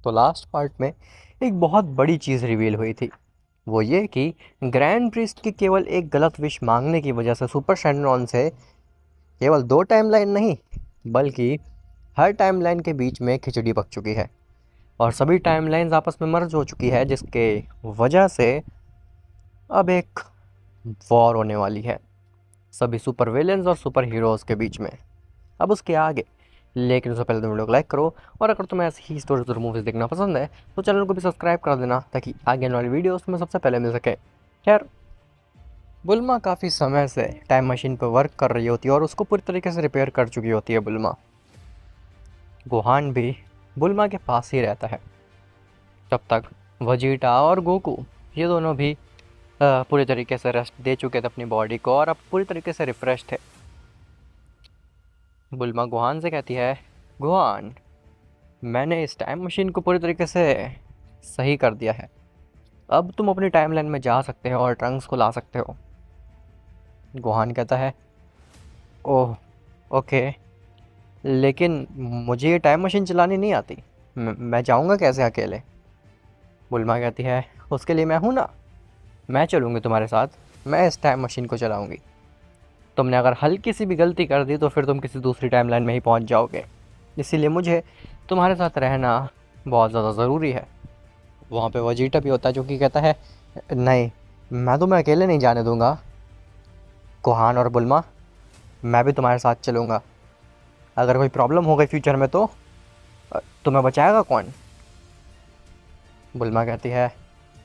तो last part में एक बहुत बड़ी चीज़ रिवील हुई थी। वो ये कि ग्रैंड प्रीस्ट की केवल एक गलत विश मांगने की वजह से सुपर शैंडरॉन से केवल 2 टाइमलाइन नहीं, बल्कि हर टाइमलाइन के बीच में खिचड़ी पक चुकी है और सभी टाइमलाइंस आपस में मर्ज हो चुकी है, जिसके वजह से अब एक वॉर होने वाली है सभी सुपर विलेंस और सुपर हीरोज़ के बीच में। अब उसके आगे, लेकिन उससे पहले तुम वीडियो को लाइक करो, और अगर तुम्हें ऐसी ही स्टोरीज और मूवीज़ देखना पसंद है तो चैनल को भी सब्सक्राइब कर देना ताकि आगे आने वाली वीडियोस तुम्हें सबसे पहले मिल सके। खैर, बुल्मा काफ़ी समय से टाइम मशीन पर वर्क कर रही होती है और उसको पूरी तरीके से रिपेयर कर चुकी होती है बुल्मा। गोहान भी बुल्मा के पास ही रहता है। तब तक वजीटा और गोकू, ये दोनों भी पूरी तरीके से रेस्ट दे चुके थे अपनी बॉडी को और अब पूरी तरीके से रिफ़्रेश थे। बुल्मा गोहान से कहती है, गोहान, मैंने इस टाइम मशीन को पूरी तरीके से सही कर दिया है। अब तुम अपनी टाइमलाइन में जा सकते हो और ट्रंक्स को ला सकते हो। गोहान कहता है, ओह ओके, लेकिन मुझे ये टाइम मशीन चलानी नहीं आती। मैं जाऊँगा कैसे अकेले? बुल्मा कहती है, उसके लिए मैं हूँ ना, मैं चलूँगी तुम्हारे साथ, मैं इस टाइम मशीन को चलाऊँगी। तुमने अगर हल्की सी भी गलती कर दी तो फिर तुम किसी दूसरी टाइमलाइन में ही पहुँच जाओगे, इसीलिए मुझे तुम्हारे साथ रहना बहुत ज़्यादा ज़रूरी है। वहाँ पे वजीटा भी होता है जो कि कहता है, नहीं, मैं तुम्हें अकेले नहीं जाने दूंगा। गोहान और बुल्मा, मैं भी तुम्हारे साथ चलूँगा। अगर कोई प्रॉब्लम हो गई फ्यूचर में तो तुम्हें बचाएगा कौन? बुल्मा कहती है,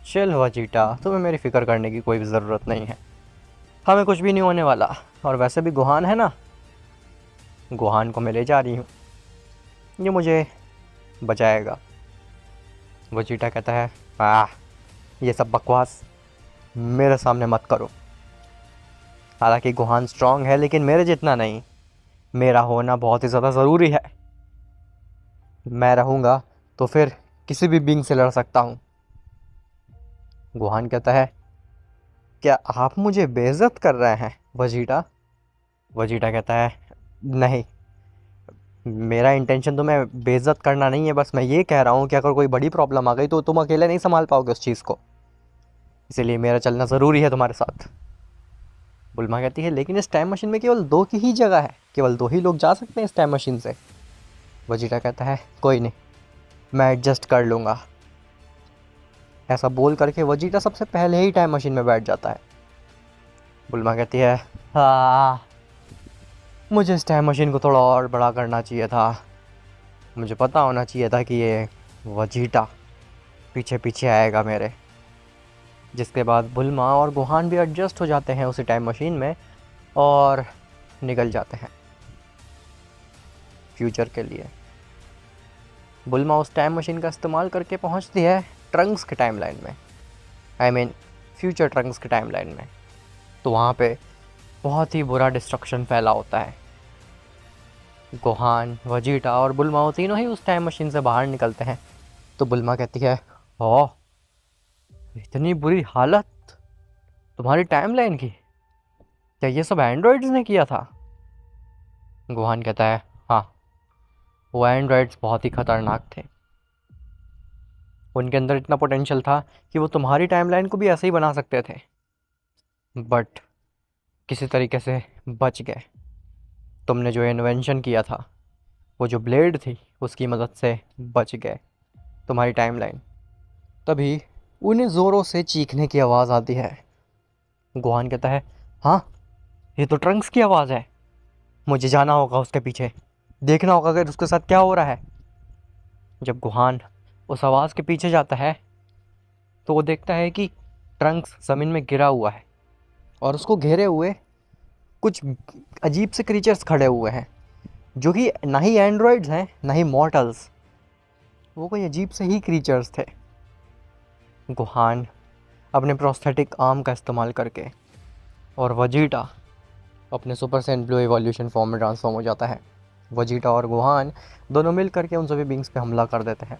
चिल वजीटा, तुम्हें मेरी फ़िक्र करने की कोई भी ज़रूरत नहीं है, हमें कुछ भी नहीं होने वाला। और वैसे भी गोहान है ना, गोहान को मैं ले जा रही हूँ, ये मुझे बचाएगा। वजीटा कहता है, ये सब बकवास मेरे सामने मत करो। हालांकि गोहान स्ट्रांग है लेकिन मेरे जितना नहीं, मेरा होना बहुत ही ज़्यादा ज़रूरी है। मैं रहूँगा तो फिर किसी भी बीइंग से लड़ सकता हूँ। गोहान कहता है, क्या आप मुझे बेइज्जत कर रहे हैं वजीटा? वजीटा कहता है, नहीं, मेरा इंटेंशन तुम्हें बेइज्जत करना नहीं है, बस मैं ये कह रहा हूँ कि अगर कोई बड़ी प्रॉब्लम आ गई तो तुम अकेले नहीं संभाल पाओगे उस चीज़ को, इसीलिए मेरा चलना ज़रूरी है तुम्हारे साथ। बुल्मा कहती है, लेकिन इस टाइम मशीन में केवल 2 की ही जगह है, केवल 2 ही लोग जा सकते हैं इस टाइम मशीन से। वजीटा कहता है, कोई नहीं, मैं एडजस्ट कर लूँगा। ऐसा बोल करके वजीटा सबसे पहले ही टाइम मशीन में बैठ जाता है। बुल्मा कहती है, हाँ, मुझे इस टाइम मशीन को थोड़ा और बड़ा करना चाहिए था, मुझे पता होना चाहिए था कि ये वजीटा पीछे पीछे आएगा मेरे। जिसके बाद बुल्मा और गोहान भी एडजस्ट हो जाते हैं उसी टाइम मशीन में और निकल जाते हैं फ्यूचर के लिए। बुल्मा उस टाइम मशीन का इस्तेमाल करके पहुंचती है ट्रंक्स के टाइमलाइन में, आई मीन फ्यूचर ट्रंक्स के टाइमलाइन में। तो वहाँ पे बहुत ही बुरा डिस्ट्रक्शन फैला होता है। गोहान, वजीटा और बुल्मा तीनों ही उस टाइम मशीन से बाहर निकलते हैं। तो बुल्मा कहती है, ओह, इतनी बुरी हालत तुम्हारी टाइमलाइन की, क्या ये सब एंड्रॉइड्स ने किया था? गोहान कहता है, हाँ, वो एंड्रॉइड्स बहुत ही ख़तरनाक थे, उनके अंदर इतना पोटेंशियल था कि वो तुम्हारी टाइमलाइन को भी ऐसे ही बना सकते थे, बट किसी तरीके से बच गए। तुमने जो इन्वेंशन किया था, वो जो ब्लेड थी, उसकी मदद से बच गए तुम्हारी टाइमलाइन। तभी उन्हें ज़ोरों से चीखने की आवाज़ आती है। गोहान कहता है, हाँ, ये तो ट्रंक्स की आवाज़ है, मुझे जाना होगा उसके पीछे, देखना होगा कि उसके साथ क्या हो रहा है। जब गोहान उस आवाज़ के पीछे जाता है तो वो देखता है कि ट्रंक्स ज़मीन में गिरा हुआ है और उसको घेरे हुए कुछ अजीब से क्रीचर्स खड़े हुए हैं, जो कि ना ही एंड्रॉइड्स हैं ना ही मॉर्टल्स, वो कोई अजीब से ही क्रीचर्स थे। गोहान अपने प्रोस्थेटिक आर्म का इस्तेमाल करके और वजीटा अपने super Saiyan blue evolution form में ट्रांसफॉर्म हो जाता है। वजीटा और गोहान दोनों मिल करके उन सभी बींग्स पे हमला कर देते हैं।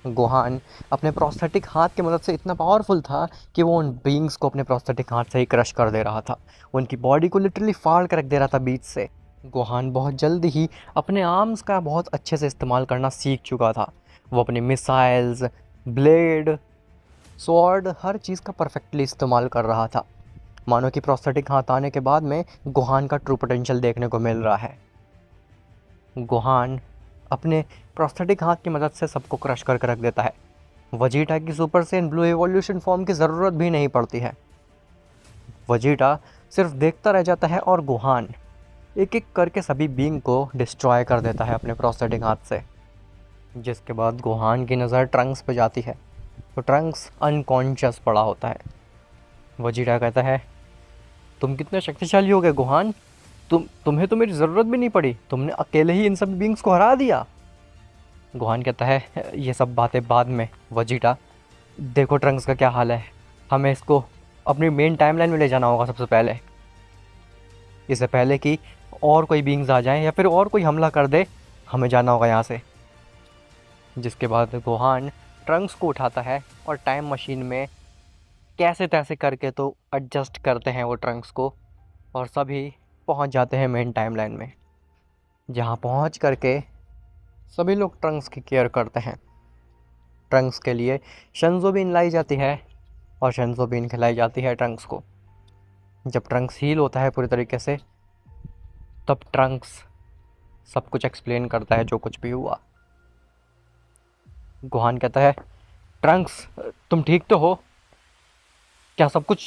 गोहान अपने प्रोस्थेटिक हाथ की मदद से इतना पावरफुल था कि वो उन बींग्स को अपने प्रोस्थेटिक हाथ से ही क्रश कर दे रहा था, उनकी बॉडी को लिटरली फाड़ कर रख दे रहा था बीच से। गोहान बहुत जल्दी ही अपने आर्म्स का बहुत अच्छे से इस्तेमाल करना सीख चुका था, वो अपनी मिसाइल्स, ब्लेड, स्वॉर्ड, हर चीज़ का परफेक्टली इस्तेमाल कर रहा था। मानो कि प्रोस्थेटिक हाथ आने के बाद में गोहान का ट्रू पोटेंशियल देखने को मिल रहा है। गोहान अपने प्रोस्थेटिक हाथ की मदद से सबको क्रश करके रख देता है। वजीटा की super Sen blue evolution form की ज़रूरत भी नहीं पड़ती है। वजीटा सिर्फ देखता रह जाता है और गोहान एक एक करके सभी बीइंग को डिस्ट्रॉय कर देता है अपने प्रोस्थेटिक हाथ से। जिसके बाद गोहान की नज़र ट्रंक्स पे जाती है तो ट्रंक्स अनकॉन्शियस पड़ा होता है। वजीटा कहता है, तुम कितने शक्तिशाली हो गए गोहान, तुम्हें तो मेरी ज़रूरत भी नहीं पड़ी, तुमने अकेले ही इन सभी बींग्स को हरा दिया। गोहान कहता है, ये सब बातें बाद में वजीटा, देखो ट्रंक्स का क्या हाल है, हमें इसको अपनी मेन टाइमलाइन में ले जाना होगा सबसे पहले, इससे पहले कि और कोई बींग्स आ जाएं या फिर और कोई हमला कर दे, हमें जाना होगा यहाँ से। जिसके बाद गोहान ट्रंक्स को उठाता है और टाइम मशीन में कैसे तैसे करके तो एडजस्ट करते हैं वो ट्रंक्स को, और सभी पहुंच जाते हैं मेन टाइमलाइन में, जहां पहुंच करके सभी लोग ट्रंक्स की केयर करते हैं। ट्रंक्स के लिए शंजोबिन लाई जाती है और शंजोबिन खिलाई जाती है ट्रंक्स को। जब ट्रंक्स हील होता है पूरी तरीके से, तब ट्रंक्स सब कुछ एक्सप्लेन करता है जो कुछ भी हुआ। गोहान कहता है, ट्रंक्स तुम ठीक तो हो, क्या सब कुछ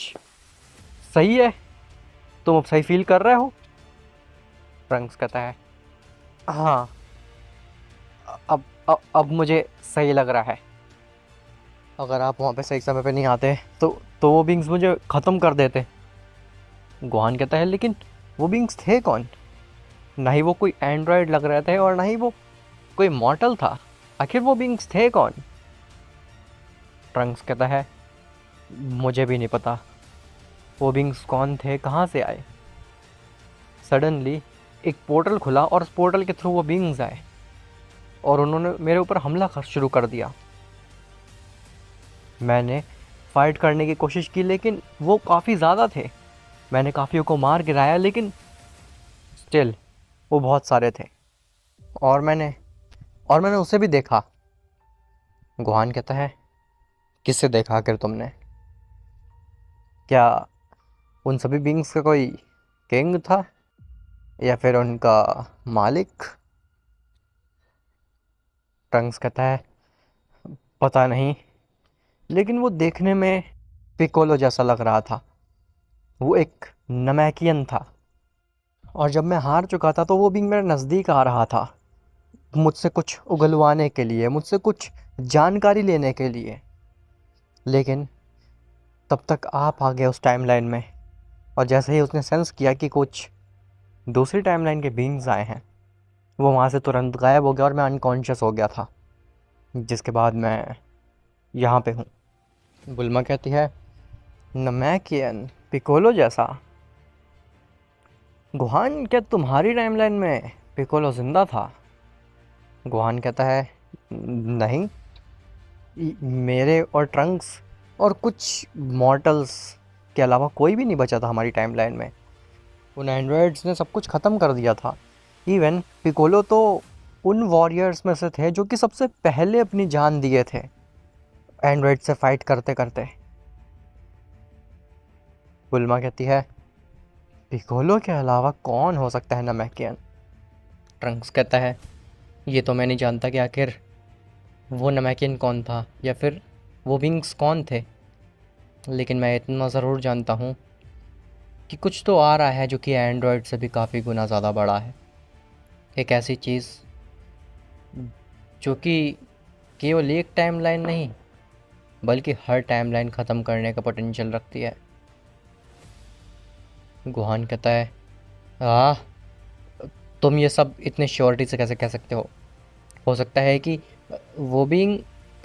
सही है, तुम अब सही फील कर रहे हो? ट्रंक्स कहता है, हाँ, अब मुझे सही लग रहा है। अगर आप वहाँ पे सही समय पे नहीं आते तो वो बींग्स मुझे ख़त्म कर देते। गोहान कहता है, लेकिन वो बींग्स थे कौन? ना ही वो कोई एंड्रॉयड लग रहे थे और ना ही वो कोई मॉर्टल था, आखिर वो बींग्स थे कौन? ट्रंक्स कहता है, मुझे भी नहीं पता वो बींग्स कौन थे, कहाँ से आए। सडनली एक पोर्टल खुला और उस पोर्टल के थ्रू वो बींग्स आए और उन्होंने मेरे ऊपर हमला शुरू कर दिया। मैंने फाइट करने की कोशिश की लेकिन वो काफ़ी ज़्यादा थे। मैंने काफ़ियों को मार गिराया लेकिन स्टिल वो बहुत सारे थे, और मैंने उसे भी देखा। गोहान कहता है, किससे देखा आखिर तुमने? क्या उन सभी बींग्स का कोई किंग था या फिर उनका मालिक? ट्रंक्स कहता है, पता नहीं, लेकिन वो देखने में पिकोलो जैसा लग रहा था। वो एक नमैकियन था और जब मैं हार चुका था तो वो बींग मेरे नज़दीक आ रहा था, मुझसे कुछ उगलवाने के लिए, मुझसे कुछ जानकारी लेने के लिए। लेकिन तब तक आप आ गए उस टाइमलाइन में, और जैसे ही उसने सेंस किया कि कुछ दूसरी टाइमलाइन के बींग्स आए हैं, वो वहाँ से तुरंत गायब हो गया और मैं अनकॉन्शियस हो गया था। जिसके बाद मैं यहाँ पे हूँ। बुल्मा कहती है, नमैकियन, पिकोलो जैसा? गोहान, क्या तुम्हारी टाइमलाइन में पिकोलो जिंदा था? गोहान कहता है, नहीं, मेरे और ट्रंक्स और कुछ मॉर्टल्स के अलावा कोई भी नहीं बचा था हमारी टाइमलाइन में। उन एंड्रॉयड्स ने सब कुछ ख़त्म कर दिया था। इवन पिकोलो तो उन वॉरियर्स में से थे जो कि सबसे पहले अपनी जान दिए थे एंड्रॉयड से फाइट करते करते। बुल्मा कहती है, पिकोलो के अलावा कौन हो सकता है नमैकियन? ट्रंक्स कहता है, ये तो मैं नहीं जानता कि आखिर वो नमैकियन कौन था या फिर वो विंग्स कौन थे, लेकिन मैं इतना ज़रूर जानता हूँ कि कुछ तो आ रहा है जो कि एंड्रॉयड से भी काफ़ी गुना ज़्यादा बड़ा है। एक ऐसी चीज़ जो कि केवल एक टाइमलाइन नहीं बल्कि हर टाइमलाइन ख़त्म करने का पोटेंशियल रखती है। गोहान कहता है, आह, तुम ये सब इतने श्योरिटी से कैसे कह सकते हो सकता है कि वो बीइंग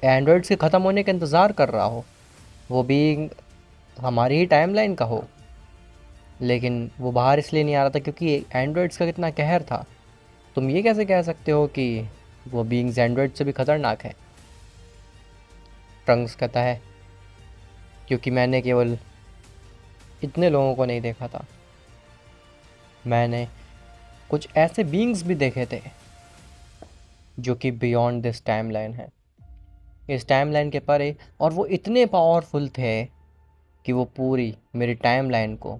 एंड्रॉयड से ख़त्म होने का इंतज़ार कर रहा हो, वो बीइंग हमारी ही टाइमलाइन का हो, लेकिन वो बाहर इसलिए नहीं आ रहा था क्योंकि एंड्रॉयड्स का कितना कहर था। तुम ये कैसे कह सकते हो कि वो बीइंग्स एंड्रॉयड से भी ख़तरनाक है? ट्रंक्स कहता है, क्योंकि मैंने केवल इतने लोगों को नहीं देखा था, मैंने कुछ ऐसे बीइंग्स भी देखे थे जो कि बियॉन्ड दिस टाइमलाइन है। इस टाइमलाइन के परे, और वो इतने पावरफुल थे कि वो पूरी मेरी टाइमलाइन को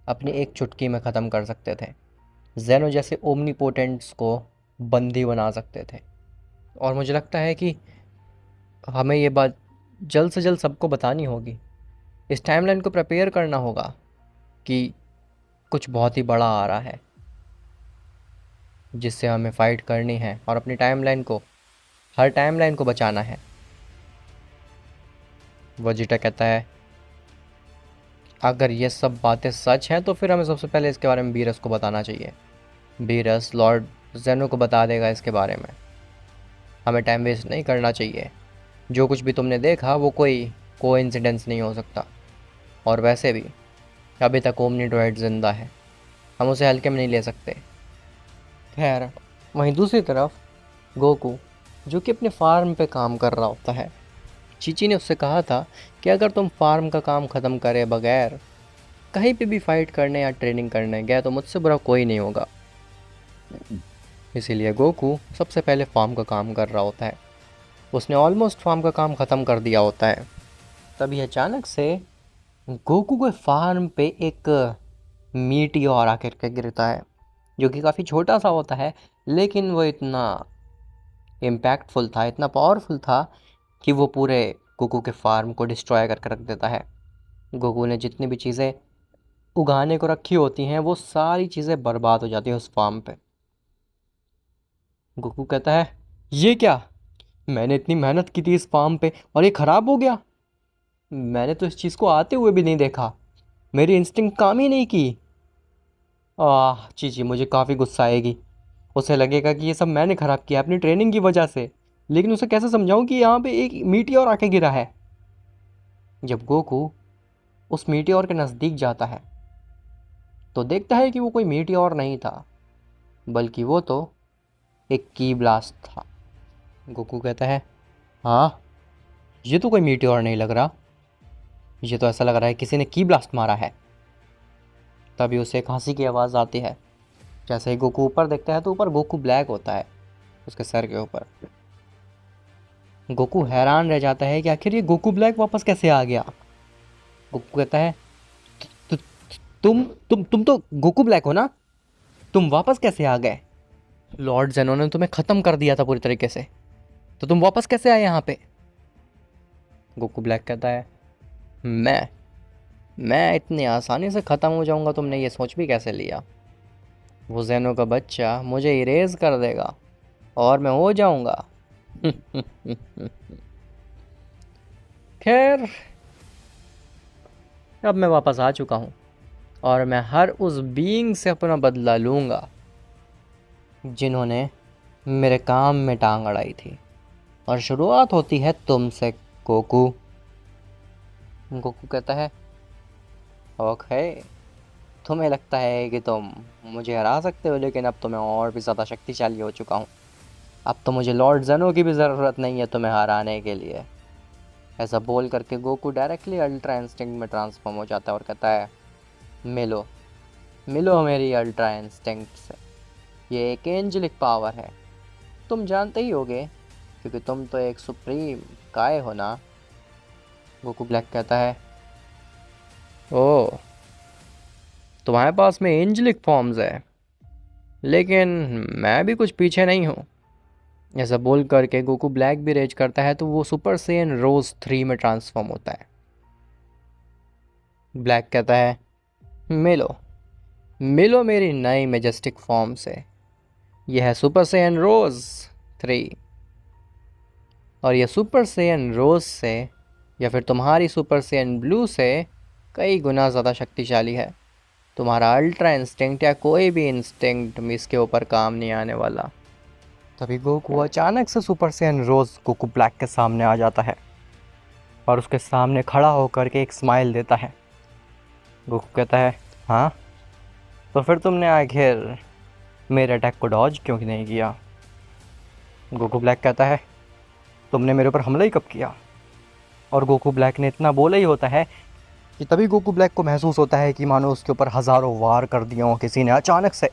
अपनी एक चुटकी में ख़त्म कर सकते थे। ज़ेनो जैसे ओमनीपोटेंट्स को बंदी बना सकते थे। और मुझे लगता है कि हमें ये बात जल्द से जल्द सबको बतानी होगी। इस टाइमलाइन को प्रिपेयर करना होगा कि कुछ बहुत ही बड़ा आ रहा है जिससे हमें फ़ाइट करनी है और अपनी टाइमलाइन को, हर टाइमलाइन को बचाना है। वजीटा कहता है अगर ये सब बातें सच हैं तो फिर हमें सबसे पहले इसके बारे में बीरस को बताना चाहिए। बीरस लॉर्ड जेनो को बता देगा इसके बारे में। हमें टाइम वेस्ट नहीं करना चाहिए। जो कुछ भी तुमने देखा वो कोई कोइंसिडेंस नहीं हो सकता। और वैसे भी अभी तक ओमनीड्रॉइड जिंदा है, हम उसे हल्के में नहीं ले सकते। खैर, वहीं दूसरी तरफ गोकू, जो कि अपने फार्म पे काम कर रहा होता है, चीची ने उससे कहा था कि अगर तुम फार्म का काम ख़त्म करे बगैर कहीं पे भी फाइट करने या ट्रेनिंग करने गए तो मुझसे बुरा कोई नहीं होगा। इसीलिए गोकू सबसे पहले फार्म का काम कर रहा होता है। उसने ऑलमोस्ट फार्म का काम ख़त्म कर दिया होता है। तभी अचानक से गोकू के फार्म पे एक मीटियोर आकर के गिरता है, जो कि काफ़ी छोटा सा होता है, लेकिन वो इतना इम्पैक्टफुल था, इतना पावरफुल था कि वो पूरे गोकू के फार्म को डिस्ट्रॉय करके रख देता है। गोकू ने जितनी भी चीज़ें उगाने को रखी होती हैं वो सारी चीज़ें बर्बाद हो जाती हैं उस फार्म पे। गोकू कहता है ये क्या, मैंने इतनी मेहनत की थी इस फार्म पे और ये ख़राब हो गया। मैंने तो इस चीज़ को आते हुए भी नहीं देखा, मेरी इंस्टिंक्ट काम ही नहीं की। चीची मुझे काफ़ी गुस्सा आएगी। उसे लगेगा कि ये सब मैंने ख़राब किया अपनी ट्रेनिंग की वजह से, लेकिन उसे कैसे समझाऊं कि यहाँ पे एक मीटियोर आके गिरा है। जब गोकू उस मीटियोर के नज़दीक जाता है तो देखता है कि वो कोई मीटियोर नहीं था, बल्कि वो तो एक की ब्लास्ट था। गोकू कहता है हाँ, ये तो कोई मीटियोर नहीं लग रहा, ये तो ऐसा लग रहा है किसी ने की ब्लास्ट मारा है। तभी उसे एक हंसी की आवाज़ आती है। जैसे ही गोकू ऊपर देखता है तो ऊपर गोकू ब्लैक होता है उसके सर के ऊपर। गोकू हैरान रह जाता है कि आखिर ये गोकू ब्लैक वापस कैसे आ गया। गोकू कहता है "तु- तुम तो गोकू ब्लैक हो ना, तुम वापस कैसे आ गए? लॉर्ड जेनो ने तुम्हें ख़त्म कर दिया था पूरी तरीके से, तो तुम वापस कैसे आए यहाँ पे?" गोकू ब्लैक कहता है मैं इतनी आसानी से ख़त्म हो जाऊँगा तुमने ये सोच भी कैसे लिया? वो जेनो का बच्चा मुझे इरेज कर देगा और मैं हो जाऊँगा। खैर, अब मैं वापस आ चुका हूँ और मैं हर उस बीइंग से अपना बदला लूँगा जिन्होंने मेरे काम में टांग अड़ाई थी। और शुरुआत होती है तुमसे गोकू। गोकू कहता है ओके, तुम्हें लगता है कि तुम मुझे हरा सकते हो, लेकिन अब तो मैं और भी ज़्यादा शक्तिशाली हो चुका हूँ। अब तो मुझे लॉर्ड जेनो की भी ज़रूरत नहीं है तुम्हें हराने के लिए। ऐसा बोल करके गोकू डायरेक्टली अल्ट्रा इंस्टिंक्ट में ट्रांसफॉर्म हो जाता है और कहता है मिलो मिलो मेरी अल्ट्रा इंस्टिंक्ट से, ये एक एंजेलिक पावर है, तुम जानते ही होगे क्योंकि तुम तो एक सुप्रीम काय हो ना। गोकू ब्लैक कहता है ओह, तुम्हारे पास में एंजेलिक फॉर्म्स है, लेकिन मैं भी कुछ पीछे नहीं हूँ। ऐसा बोल करके गोकू ब्लैक भी रेज करता है तो वो सुपर सेन रोज 3 में ट्रांसफॉर्म होता है। ब्लैक कहता है मिलो मिलो मेरी नई मेजेस्टिक फॉर्म से, यह है सुपर सेन रोज 3। और यह सुपर सेन रोज से या फिर तुम्हारी सुपर सेन ब्लू से कई गुना ज़्यादा शक्तिशाली है। तुम्हारा अल्ट्रा इंस्टिंक्ट या कोई भी इंस्टिंक्ट इसके ऊपर काम नहीं आने वाला। तभी गोकू अचानक से सुपर सेन रोज गोकू ब्लैक के सामने आ जाता है और उसके सामने खड़ा होकर के एक स्माइल देता है। गोकू कहता है हाँ, तो फिर तुमने आखिर मेरे अटैक को डॉज क्यों नहीं किया? गोकू ब्लैक कहता है तुमने मेरे ऊपर हमला ही कब किया? और गोकू ब्लैक ने इतना बोला ही होता है कि तभी गोकू ब्लैक को महसूस होता है कि मानो उसके ऊपर हज़ारों वार कर दिए हों किसी ने अचानक से।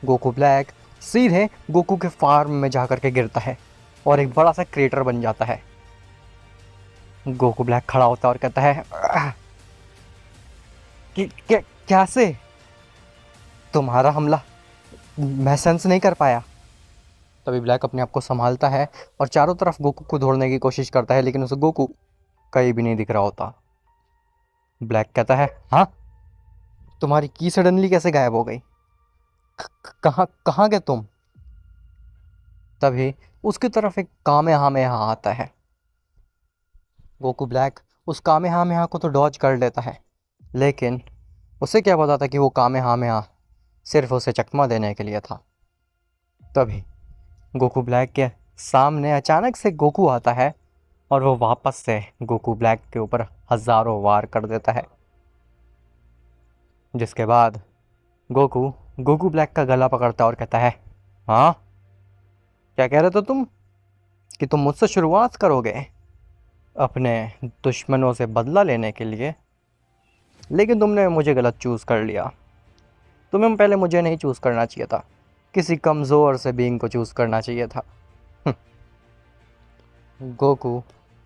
गोकू ब्लैक सीधे गोकू के फार्म में जा कर के गिरता है और एक बड़ा सा क्रेटर बन जाता है। गोकू ब्लैक खड़ा होता है और कहता है कि कैसे तुम्हारा हमला मैं सेंस नहीं कर पाया। तभी ब्लैक अपने आप को संभालता है और चारों तरफ गोकू को ढूंढने की कोशिश करता है, लेकिन उसे गोकू कहीं भी नहीं दिख रहा होता। ब्लैक कहता है, हाँ तुम्हारी की सडनली कैसे गायब हो गई, कहाँ कहाँ गए तुम। तभी उसकी तरफ एक कामेहामेहा आता है। गोकू ब्लैक उस कामेहामेहा को तो डॉज कर लेता है, लेकिन उसे क्या पता था कि वो कामेहामेहा सिर्फ उसे चकमा देने के लिए था। तभी गोकू ब्लैक के सामने अचानक से गोकू आता है और वो वापस से गोकू ब्लैक के ऊपर हजारों वार कर देता है। जिसके बाद गोकू गोकू ब्लैक का गला पकड़ता है और कहता है, हाँ क्या कह रहे थे तुम कि तुम मुझसे शुरुआत करोगे अपने दुश्मनों से बदला लेने के लिए, लेकिन तुमने मुझे गलत चूज़ कर लिया। तुम्हें पहले मुझे नहीं चूज़ करना चाहिए था, किसी कमज़ोर से बीइंग को चूज़ करना चाहिए था। गोकू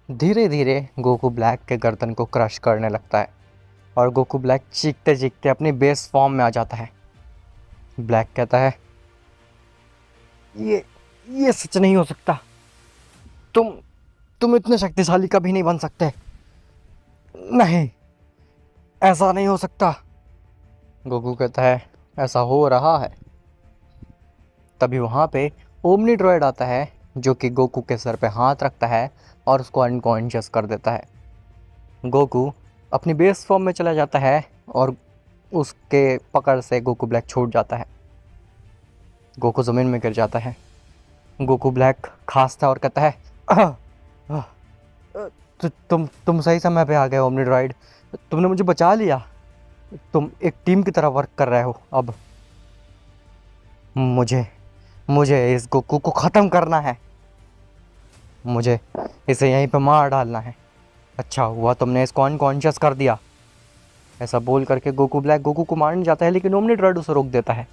धीरे धीरे गोकू ब्लैक के गर्दन को क्रश करने लगता है और गोकू ब्लैक चीखते चीखते अपनी बेस फॉर्म में आ जाता है। ब्लैक कहता है, ये सच नहीं हो सकता, तुम इतने शक्तिशाली कभी नहीं बन सकते, नहीं ऐसा नहीं हो सकता। गोकू कहता है, ऐसा हो रहा है। तभी वहाँ पे ओमनी ड्रॉइड आता है जो कि गोकू के सर पे हाथ रखता है और उसको अनकॉन्शियस कर देता है। गोकू अपनी बेस फॉर्म में चला जाता है और उसके पकड़ से गोकू ब्लैक छूट जाता है। गोकू ज़मीन में गिर जाता है। गोकू ब्लैक खांसता है और कहता है, आह, आह, तुम सही समय पे आ गए ओमनी ड्रॉइड, तुमने मुझे बचा लिया। तुम एक टीम की तरह वर्क कर रहे हो। अब मुझे इस गोकू को ख़त्म करना है, मुझे इसे यहीं पे मार डालना है। अच्छा हुआ तुमने इसको अनकॉन्शियस कर दिया। ऐसा बोल करके गोकू ब्लैक गोकू को मारने जाता है, लेकिन ओमनी ड्रॉइड उसे रोक देता है।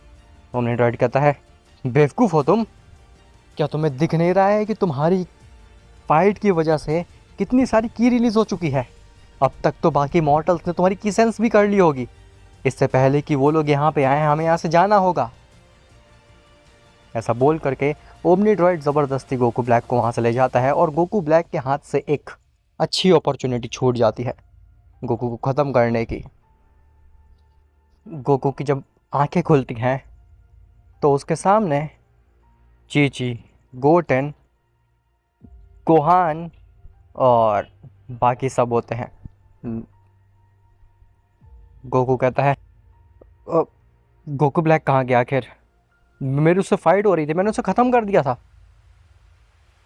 ओमनी ड्रॉइड कहता है, बेवकूफ़ हो तुम, क्या तुम्हें दिख नहीं रहा है कि तुम्हारी फाइट की वजह से कितनी सारी की रिलीज़ हो चुकी है। अब तक तो बाकी मॉर्टल्स ने तुम्हारी की सेंस भी कर ली होगी। इससे पहले कि वो लोग यहाँ पे आए हमें यहाँ से जाना होगा। ऐसा बोल करके ओमनी ड्रॉइड ज़बरदस्ती गोकू ब्लैक को वहाँ से ले जाता है और गोकू ब्लैक के हाथ से एक अच्छी अपॉर्चुनिटी छूट जाती है गोकू को ख़त्म करने की। गोकू की जब आंखें खुलती हैं तो उसके सामने चीची, गोटेन, गोहान और बाकी सब होते हैं। गोकू कहता है, गोकू ब्लैक कहाँ गया आखिर, मेरी उससे फाइट हो रही थी, मैंने उसे ख़त्म कर दिया था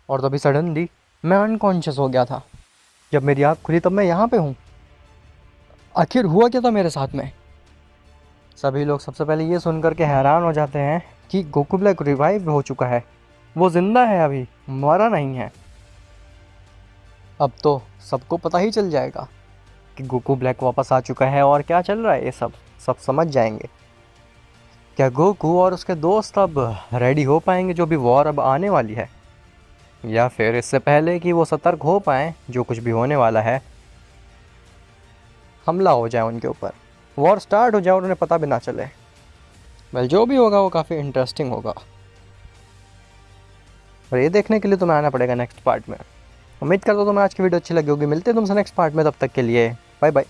और तभी सडनली मैं अनकॉन्शियस हो गया था। जब मेरी आँख खुली तब मैं यहाँ पे हूँ, आखिर हुआ क्या था मेरे साथ में। सभी लोग सबसे पहले ये सुन कर के हैरान हो जाते हैं कि गोकू ब्लैक रिवाइव हो चुका है, वो ज़िंदा है, अभी मरा नहीं है। अब तो सबको पता ही चल जाएगा कि गोकू ब्लैक वापस आ चुका है और क्या चल रहा है, ये सब समझ जाएंगे। क्या गोकू और उसके दोस्त अब रेडी हो पाएंगे जो भी वॉर अब आने वाली है, या फिर इससे पहले कि वो सतर्क हो पाएँ जो कुछ भी होने वाला है हमला हो जाए उनके ऊपर, वॉर स्टार्ट हो जाए और उन्हें पता भी ना चले। वेल जो भी होगा वो काफ़ी इंटरेस्टिंग होगा और ये देखने के लिए तुम्हें आना पड़ेगा नेक्स्ट पार्ट में। उम्मीद करता हूँ तुम्हें आज की वीडियो अच्छी लगी होगी। मिलते हैं तुमसे नेक्स्ट पार्ट में, तब तक के लिए बाय बाय।